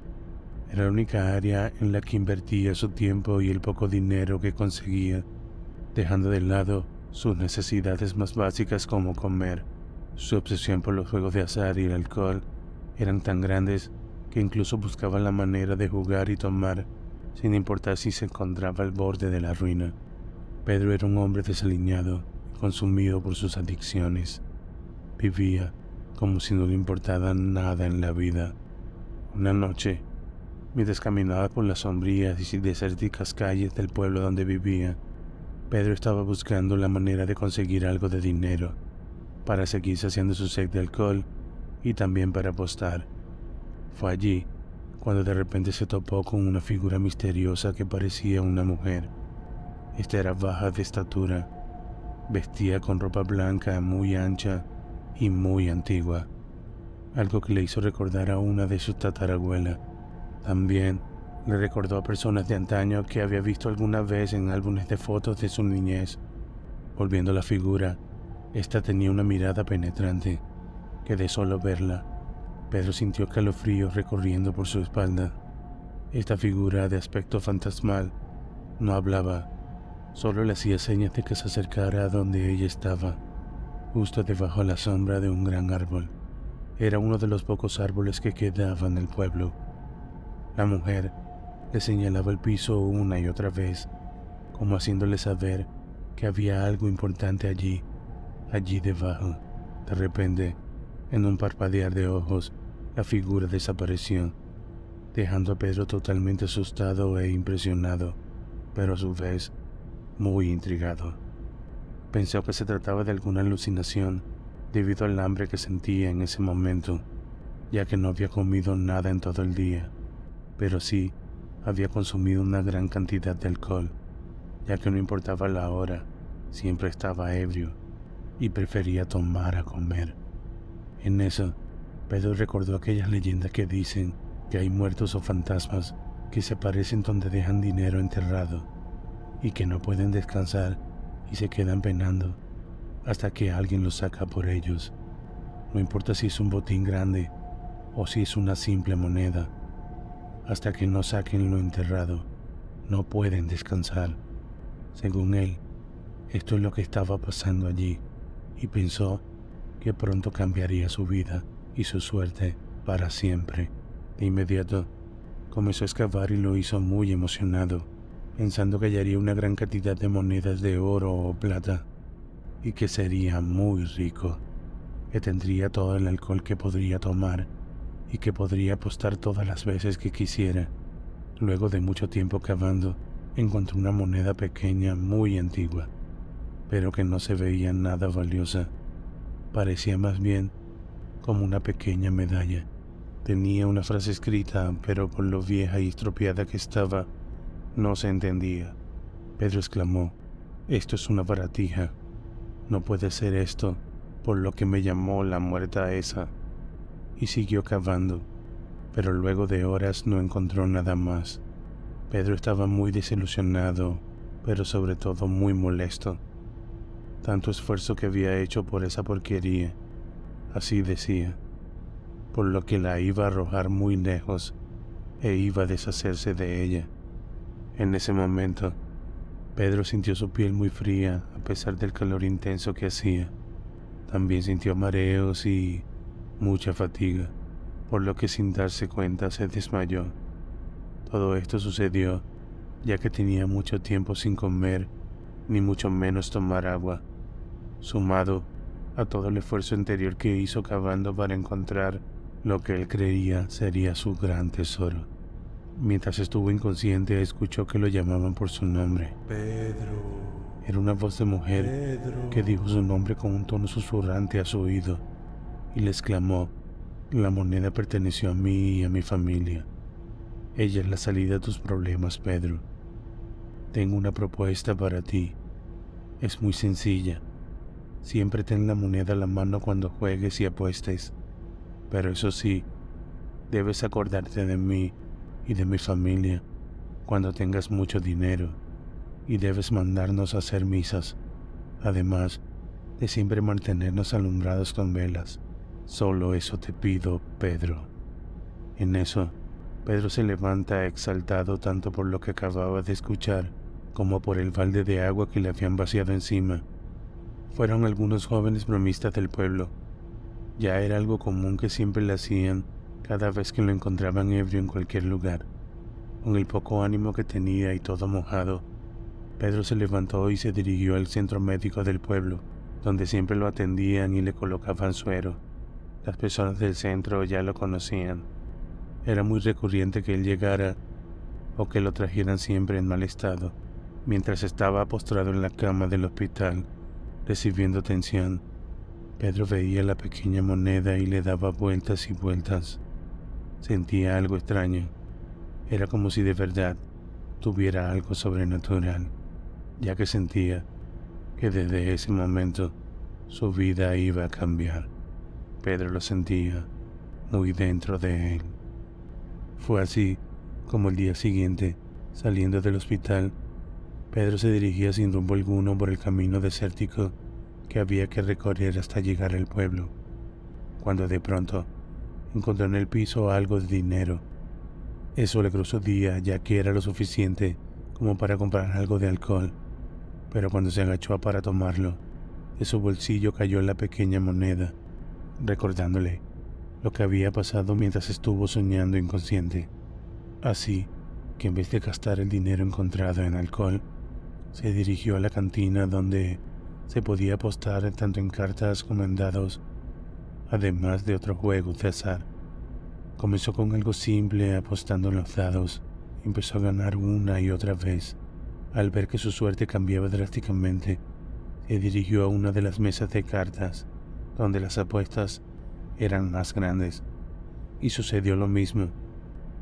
Era la única área en la que invertía su tiempo y el poco dinero que conseguía, dejando de lado sus necesidades más básicas como comer. Su obsesión por los juegos de azar y el alcohol eran tan grandes que incluso buscaba la manera de jugar y tomar, sin importar si se encontraba al borde de la ruina. Pedro era un hombre desaliñado y consumido por sus adicciones. Vivía como si no le importara nada en la vida. Una noche, mientras caminaba por las sombrías y desérticas calles del pueblo donde vivía, Pedro estaba buscando la manera de conseguir algo de dinero para seguir saciando su sed de alcohol y también para apostar. Fue allí cuando de repente se topó con una figura misteriosa que parecía una mujer. Esta era baja de estatura, vestía con ropa blanca muy ancha y muy antigua, algo que le hizo recordar a una de sus tatarabuelas. También le recordó a personas de antaño que había visto alguna vez en álbumes de fotos de su niñez. Volviendo a la figura, esta tenía una mirada penetrante, que de solo verla, Pedro sintió calofríos recorriendo por su espalda. Esta figura de aspecto fantasmal no hablaba, solo le hacía señas de que se acercara a donde ella estaba, justo debajo de la sombra de un gran árbol. Era uno de los pocos árboles que quedaban en el pueblo. La mujer le señalaba el piso una y otra vez, como haciéndole saber que había algo importante allí debajo. De repente, en un parpadear de ojos, la figura desapareció, dejando a Pedro totalmente asustado e impresionado, pero a su vez muy intrigado. Pensó que se trataba de alguna alucinación debido al hambre que sentía en ese momento, ya que no había comido nada en todo el día, pero sí había consumido una gran cantidad de alcohol, ya que no importaba la hora, siempre estaba ebrio y prefería tomar a comer. En eso, Pedro recordó aquellas leyendas que dicen que hay muertos o fantasmas que se aparecen donde dejan dinero enterrado y que no pueden descansar y se quedan penando hasta que alguien los saca por ellos. No importa si es un botín grande o si es una simple moneda, hasta que no saquen lo enterrado, no pueden descansar. Según él, esto es lo que estaba pasando allí, y pensó que pronto cambiaría su vida y su suerte para siempre. De inmediato, comenzó a excavar y lo hizo muy emocionado, pensando que hallaría una gran cantidad de monedas de oro o plata, y que sería muy rico, que tendría todo el alcohol que podría tomar y que podría apostar todas las veces que quisiera. Luego de mucho tiempo cavando, encontró una moneda pequeña muy antigua, pero que no se veía nada valiosa. Parecía más bien como una pequeña medalla. Tenía una frase escrita, pero por lo vieja y estropeada que estaba, no se entendía. Pedro exclamó: «Esto es una baratija. No puede ser esto por lo que me llamó la muerta esa». Y siguió cavando, pero luego de horas no encontró nada más. Pedro estaba muy desilusionado, pero sobre todo muy molesto. Tanto esfuerzo que había hecho por esa porquería, así decía, por lo que la iba a arrojar muy lejos e iba a deshacerse de ella. En ese momento, Pedro sintió su piel muy fría a pesar del calor intenso que hacía. También sintió mareos y mucha fatiga, por lo que sin darse cuenta se desmayó. Todo esto sucedió ya que tenía mucho tiempo sin comer, ni mucho menos tomar agua, sumado a todo el esfuerzo interior que hizo cavando para encontrar lo que él creía sería su gran tesoro. Mientras estuvo inconsciente, escuchó que lo llamaban por su nombre. Pedro, Era una voz de mujer Pedro. que dijo su nombre con un tono susurrante a su oído y le exclamó: «La moneda perteneció a mí y a mi familia. Ella es la salida a tus problemas, Pedro. Tengo una propuesta para ti. Es muy sencilla. Siempre ten la moneda a la mano cuando juegues y apuestes. Pero eso sí, debes acordarte de mí y de mi familia cuando tengas mucho dinero, y debes mandarnos a hacer misas, además de siempre mantenernos alumbrados con velas. Solo eso te pido, Pedro». En eso, Pedro se levanta exaltado tanto por lo que acababa de escuchar como por el balde de agua que le habían vaciado encima. Fueron algunos jóvenes bromistas del pueblo. Ya era algo común que siempre le hacían cada vez que lo encontraban ebrio en cualquier lugar. Con el poco ánimo que tenía y todo mojado, Pedro se levantó y se dirigió al centro médico del pueblo, donde siempre lo atendían y le colocaban suero. Las personas del centro ya lo conocían. Era muy recurrente que él llegara o que lo trajeran siempre en mal estado. Mientras estaba postrado en la cama del hospital, recibiendo atención, Pedro veía la pequeña moneda y le daba vueltas y vueltas. Sentía algo extraño. Era como si de verdad tuviera algo sobrenatural, ya que sentía que desde ese momento su vida iba a cambiar. Pedro lo sentía muy dentro de él. Fue así como el día siguiente, saliendo del hospital, Pedro se dirigía sin rumbo alguno por el camino desértico que había que recorrer hasta llegar al pueblo, cuando de pronto encontró en el piso algo de dinero. Eso le cruzó día, ya que era lo suficiente como para comprar algo de alcohol, pero cuando se agachó para tomarlo, de su bolsillo cayó la pequeña moneda, recordándole lo que había pasado mientras estuvo soñando inconsciente. Así que en vez de gastar el dinero encontrado en alcohol, se dirigió a la cantina donde se podía apostar tanto en cartas como en dados, además de otros juegos de azar. Comenzó con algo simple apostando en los dados y empezó a ganar una y otra vez. Al ver que su suerte cambiaba drásticamente, se dirigió a una de las mesas de cartas, donde las apuestas eran más grandes, y sucedió lo mismo.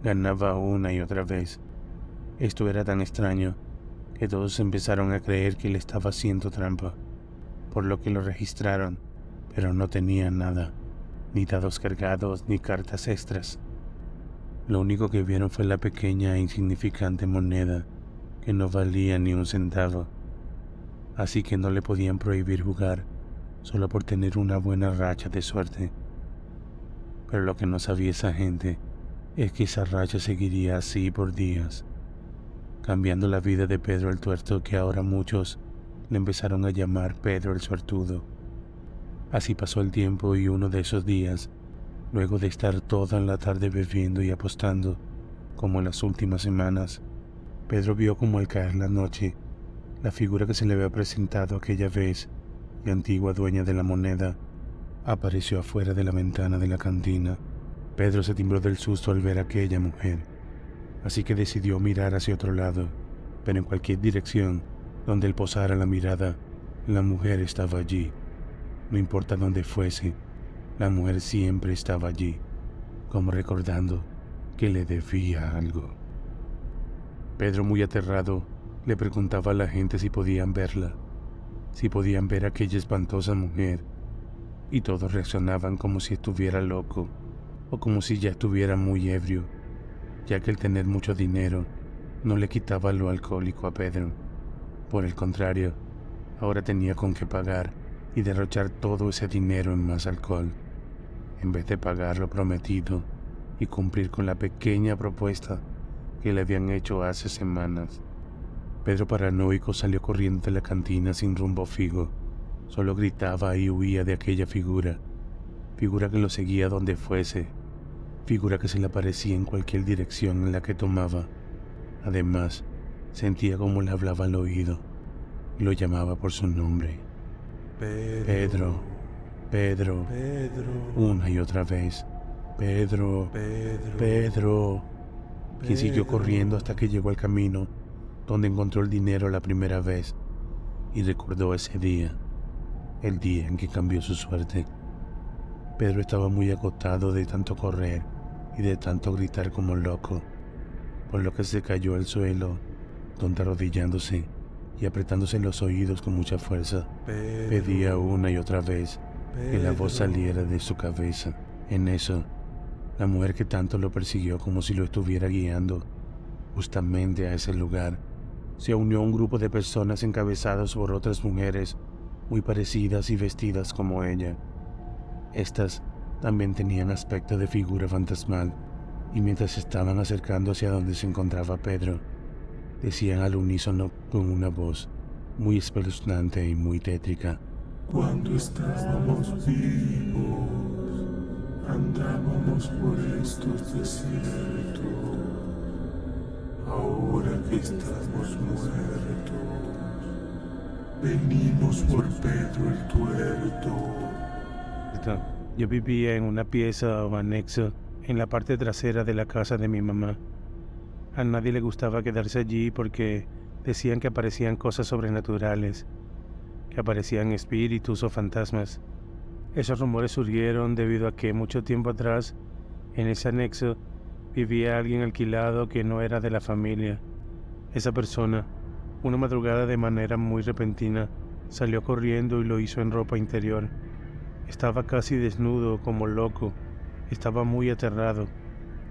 Ganaba una y otra vez. Esto era tan extraño que todos empezaron a creer que le estaba haciendo trampa, por lo que lo registraron, pero no tenía nada, ni dados cargados ni cartas extras. Lo único que vieron fue la pequeña e insignificante moneda que no valía ni un centavo, así que no le podían prohibir jugar solo por tener una buena racha de suerte. Pero lo que no sabía esa gente es que esa racha seguiría así por días, cambiando la vida de Pedro el Tuerto, que ahora muchos le empezaron a llamar Pedro el Suertudo. Así pasó el tiempo y uno de esos días, luego de estar toda la tarde bebiendo y apostando, como en las últimas semanas, Pedro vio como al caer la noche, la figura que se le había presentado aquella vez, la antigua dueña de la moneda, apareció afuera de la ventana de la cantina. Pedro se timbró del susto al ver a aquella mujer, así que decidió mirar hacia otro lado, pero en cualquier dirección donde él posara la mirada, la mujer estaba allí. No importa dónde fuese, la mujer siempre estaba allí, como recordando que le debía algo. Pedro, muy aterrado, le preguntaba a la gente si podían verla, si podían ver a aquella espantosa mujer, y todos reaccionaban como si estuviera loco o como si ya estuviera muy ebrio, ya que el tener mucho dinero no le quitaba lo alcohólico a Pedro. Por el contrario, ahora tenía con qué pagar y derrochar todo ese dinero en más alcohol, en vez de pagar lo prometido y cumplir con la pequeña propuesta que le habían hecho hace semanas. Pedro, paranoico, salió corriendo de la cantina sin rumbo fijo. Solo gritaba y huía de aquella figura que lo seguía donde fuese, figura que se le aparecía en cualquier dirección en la que tomaba. Además, sentía como le hablaba al oído y lo llamaba por su nombre. Pedro, Pedro, una y otra vez. Pedro, Pedro. Quien siguió corriendo hasta que llegó al camino donde encontró el dinero la primera vez y recordó ese día, el día en que cambió su suerte. Pedro estaba muy agotado de tanto correr y de tanto gritar como loco, por lo que se cayó al suelo, donde arrodillándose y apretándose los oídos con mucha fuerza, pedía una y otra vez que la voz saliera de su cabeza. En eso, la mujer que tanto lo persiguió como si lo estuviera guiando justamente a ese lugar, se unió a un grupo de personas encabezadas por otras mujeres muy parecidas y vestidas como ella. Estas también tenían aspecto de figura fantasmal, y mientras se estaban acercando hacia donde se encontraba Pedro, decían al unísono con una voz muy espeluznante y muy tétrica: Cuando estábamos vivos, andábamos por estos desiertos. Ahora que estamos muertos, venimos por Pedro el Tuerto. Yo vivía en una pieza o anexo en la parte trasera de la casa de mi mamá. A nadie le gustaba quedarse allí porque decían que aparecían cosas sobrenaturales, que aparecían espíritus o fantasmas. Esos rumores surgieron debido a que mucho tiempo atrás, en ese anexo, vivía alguien alquilado que no era de la familia. Esa persona, una madrugada de manera muy repentina, salió corriendo y lo hizo en ropa interior. Estaba casi desnudo, como loco. Estaba muy aterrado,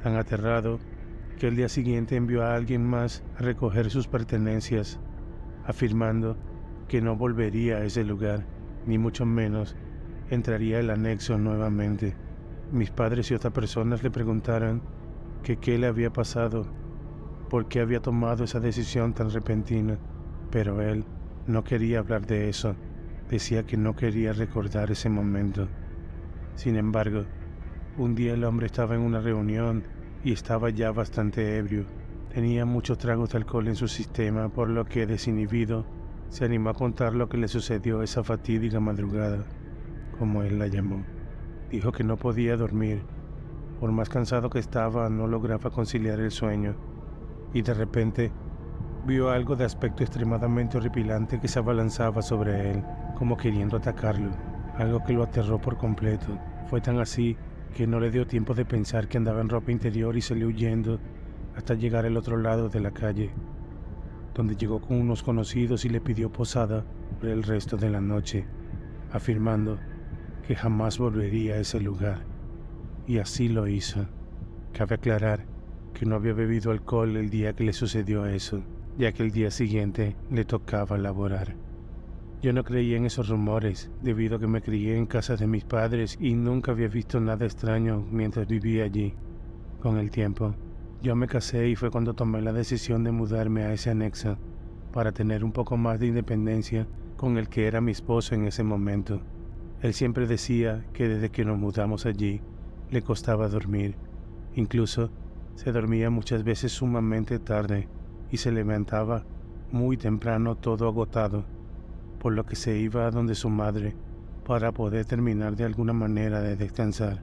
tan aterrado que el día siguiente envió a alguien más a recoger sus pertenencias, afirmando que no volvería a ese lugar, ni mucho menos entraría al anexo nuevamente. Mis padres y otras personas le preguntaron que qué le había pasado, por qué había tomado esa decisión tan repentina, pero él no quería hablar de eso. Decía que no quería recordar ese momento. Sin embargo, un día el hombre estaba en una reunión y estaba ya bastante ebrio. Tenía muchos tragos de alcohol en su sistema, por lo que, desinhibido, se animó a contar lo que le sucedió esa fatídica madrugada, como él la llamó. Dijo que no podía dormir. Por más cansado que estaba, no lograba conciliar el sueño. Y de repente, vio algo de aspecto extremadamente horripilante que se abalanzaba sobre él, como queriendo atacarlo. Algo que lo aterró por completo. Fue tan así que no le dio tiempo de pensar que andaba en ropa interior y salió huyendo hasta llegar al otro lado de la calle, donde llegó con unos conocidos y le pidió posada por el resto de la noche, afirmando que jamás volvería a ese lugar. Y así lo hizo. Cabe aclarar que no había bebido alcohol el día que le sucedió eso, ya que el día siguiente le tocaba laborar. Yo no creía en esos rumores, debido a que me crié en casa de mis padres y nunca había visto nada extraño mientras vivía allí. Con el tiempo, yo me casé y fue cuando tomé la decisión de mudarme a ese anexo, para tener un poco más de independencia con el que era mi esposo en ese momento. Él siempre decía que desde que nos mudamos allí, le costaba dormir. Incluso, se dormía muchas veces sumamente tarde y se levantaba muy temprano todo agotado, por lo que se iba a donde su madre para poder terminar de alguna manera de descansar.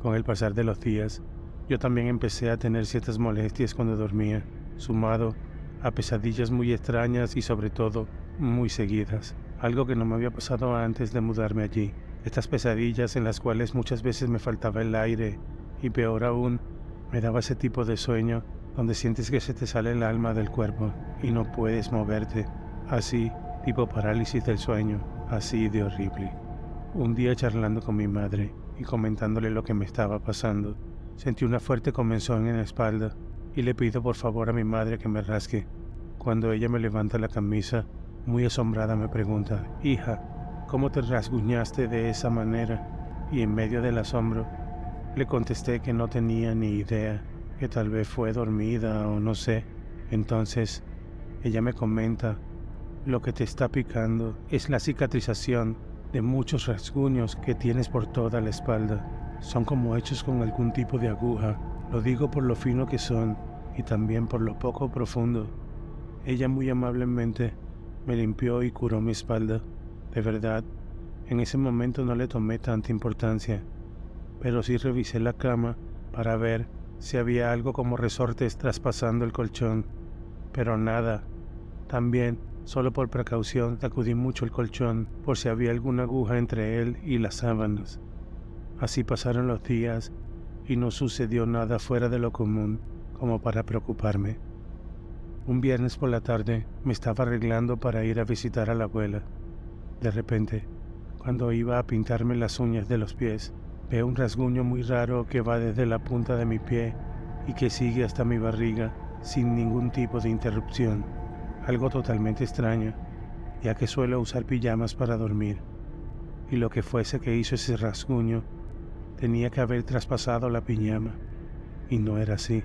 Con el pasar de los días, yo también empecé a tener ciertas molestias cuando dormía, sumado a pesadillas muy extrañas y sobre todo muy seguidas, algo que no me había pasado antes de mudarme allí. Estas pesadillas en las cuales muchas veces me faltaba el aire y peor aún, me daba ese tipo de sueño donde sientes que se te sale el alma del cuerpo y no puedes moverte, así tipo parálisis del sueño, así de horrible. Un día charlando con mi madre y comentándole lo que me estaba pasando, sentí una fuerte comezón en la espalda y le pido por favor a mi madre que me rasque. Cuando ella me levanta la camisa, muy asombrada me pregunta: «Hija, ¿cómo te rasguñaste de esa manera?». Y en medio del asombro, le contesté que no tenía ni idea, que tal vez fue dormida o no sé. Entonces, ella me comenta: «Lo que te está picando es la cicatrización de muchos rasguños que tienes por toda la espalda. Son como hechos con algún tipo de aguja. Lo digo por lo fino que son y también por lo poco profundo». Ella muy amablemente me limpió y curó mi espalda. De verdad, en ese momento no le tomé tanta importancia, pero sí revisé la cama para ver si había algo como resortes traspasando el colchón, pero nada. También, solo por precaución, sacudí mucho el colchón por si había alguna aguja entre él y las sábanas. Así pasaron los días y no sucedió nada fuera de lo común como para preocuparme. Un viernes por la tarde me estaba arreglando para ir a visitar a la abuela. De repente, cuando iba a pintarme las uñas de los pies, veo un rasguño muy raro que va desde la punta de mi pie y que sigue hasta mi barriga sin ningún tipo de interrupción. Algo totalmente extraño, ya que suelo usar pijamas para dormir. Y lo que fuese que hizo ese rasguño tenía que haber traspasado la pijama. Y no era así.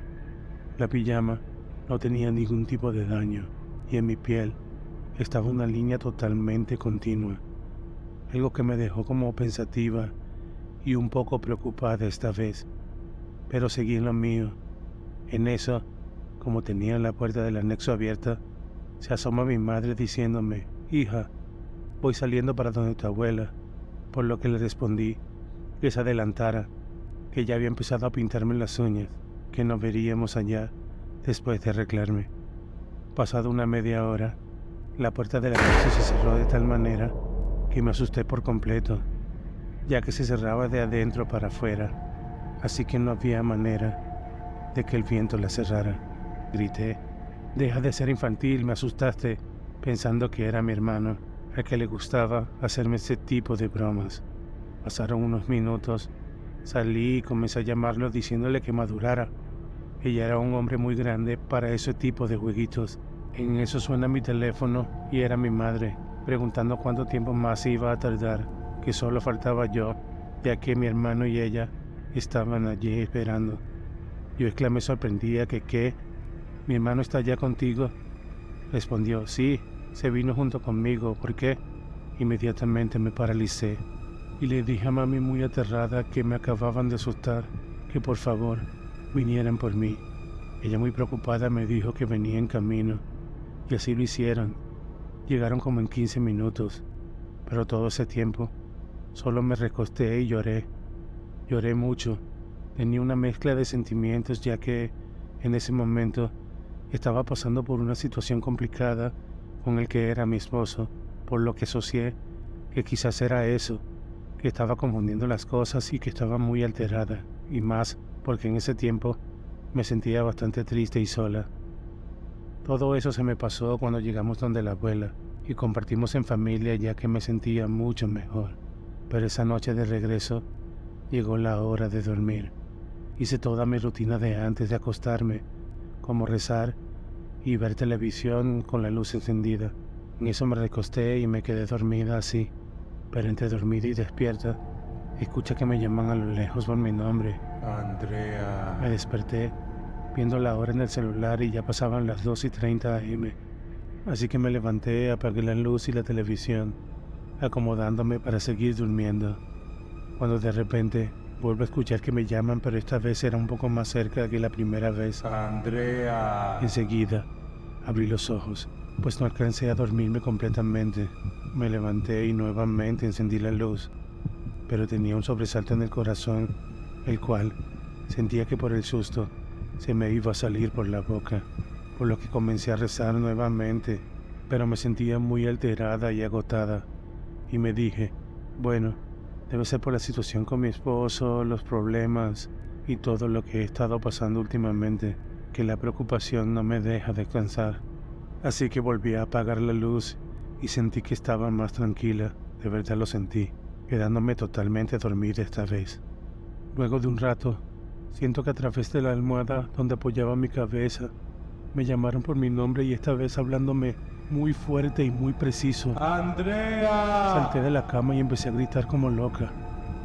La pijama no tenía ningún tipo de daño y en mi piel estaba una línea totalmente continua. Algo que me dejó como pensativa y un poco preocupada esta vez. Pero seguí en lo mío. En eso, como tenía la puerta del anexo abierta, se asoma mi madre diciéndome: «Hija, voy saliendo para donde tu abuela», por lo que le respondí que se adelantara, que ya había empezado a pintarme las uñas, que nos veríamos allá después de arreglarme. Pasado una media hora, la puerta del anexo se cerró de tal manera que me asusté por completo, ya que se cerraba de adentro para afuera, así que no había manera de que el viento la cerrara. Grité: «Deja de ser infantil, me asustaste», pensando que era mi hermano, al que le gustaba hacerme ese tipo de bromas. Pasaron unos minutos, salí y comencé a llamarlo diciéndole que madurara. Ella era un hombre muy grande para ese tipo de jueguitos. En eso suena mi teléfono y era mi madre, preguntando cuánto tiempo más iba a tardar, que solo faltaba yo, ya que mi hermano y ella estaban allí esperando. Yo exclamé sorprendida que ¿qué? ¿Mi hermano está allá contigo? Respondió, sí, se vino junto conmigo. ¿Por qué? Inmediatamente me paralicé y le dije a mami muy aterrada que me acababan de asustar, que por favor vinieran por mí. Ella muy preocupada me dijo que venía en camino y así lo hicieron. Llegaron como en 15 minutos, pero todo ese tiempo solo me recosté y lloré. Lloré mucho. Tenía una mezcla de sentimientos ya que en ese momento estaba pasando por una situación complicada con el que era mi esposo, por lo que asocié que quizás era eso, que estaba confundiendo las cosas y que estaba muy alterada, y más porque en ese tiempo me sentía bastante triste y sola. Todo eso se me pasó cuando llegamos donde la abuela y compartimos en familia ya que me sentía mucho mejor. Pero esa noche de regreso llegó la hora de dormir. Hice toda mi rutina de antes de acostarme, como rezar y ver televisión con la luz encendida. En eso me recosté y me quedé dormida así, pero entre dormida y despierta, escuché que me llaman a lo lejos por mi nombre. Andrea. Me desperté, viendo la hora en el celular y ya pasaban las 2:30 AM. Así que me levanté, apagué la luz y la televisión, acomodándome para seguir durmiendo. Cuando de repente vuelvo a escuchar que me llaman, pero esta vez era un poco más cerca que la primera vez. Andrea. Enseguida abrí los ojos, pues no alcancé a dormirme completamente. Me levanté y nuevamente encendí la luz, pero tenía un sobresalto en el corazón, el cual sentía que por el susto se me iba a salir por la boca, por lo que comencé a rezar nuevamente, pero me sentía muy alterada y agotada, y me dije, bueno, debe ser por la situación con mi esposo, los problemas y todo lo que he estado pasando últimamente, que la preocupación no me deja descansar. Así que volví a apagar la luz y sentí que estaba más tranquila, de verdad lo sentí, quedándome totalmente dormida esta vez. Luego de un rato, siento que a través de la almohada donde apoyaba mi cabeza, me llamaron por mi nombre y esta vez hablándome muy fuerte y muy preciso. Andrea. Salté de la cama y empecé a gritar como loca,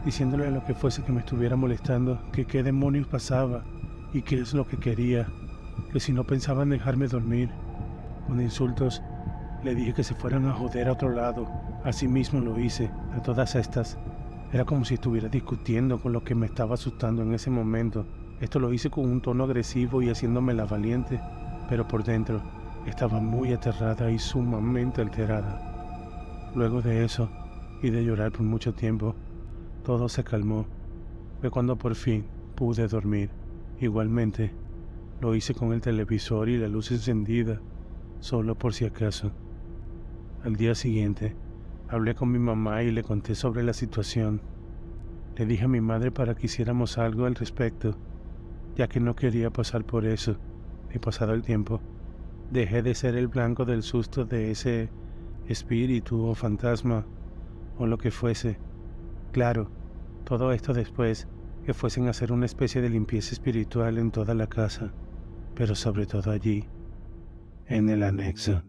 diciéndole a lo que fuese que me estuviera molestando, que qué demonios pasaba y qué es lo que quería, que si no pensaban dejarme dormir. Con insultos, le dije que se fueran a joder a otro lado. Así mismo lo hice, a todas estas. Era como si estuviera discutiendo con lo que me estaba asustando en ese momento. Esto lo hice con un tono agresivo y haciéndome la valiente, pero por dentro estaba muy aterrada y sumamente alterada. Luego de eso, y de llorar por mucho tiempo, todo se calmó. Fue cuando por fin pude dormir. Igualmente, lo hice con el televisor y la luz encendida, solo por si acaso. Al día siguiente, hablé con mi mamá y le conté sobre la situación. Le dije a mi madre para que hiciéramos algo al respecto, ya que no quería pasar por eso. Y pasado el tiempo, dejé de ser el blanco del susto de ese espíritu o fantasma o lo que fuese. Claro, todo esto después que fuesen a hacer una especie de limpieza espiritual en toda la casa, pero sobre todo allí, en el anexo.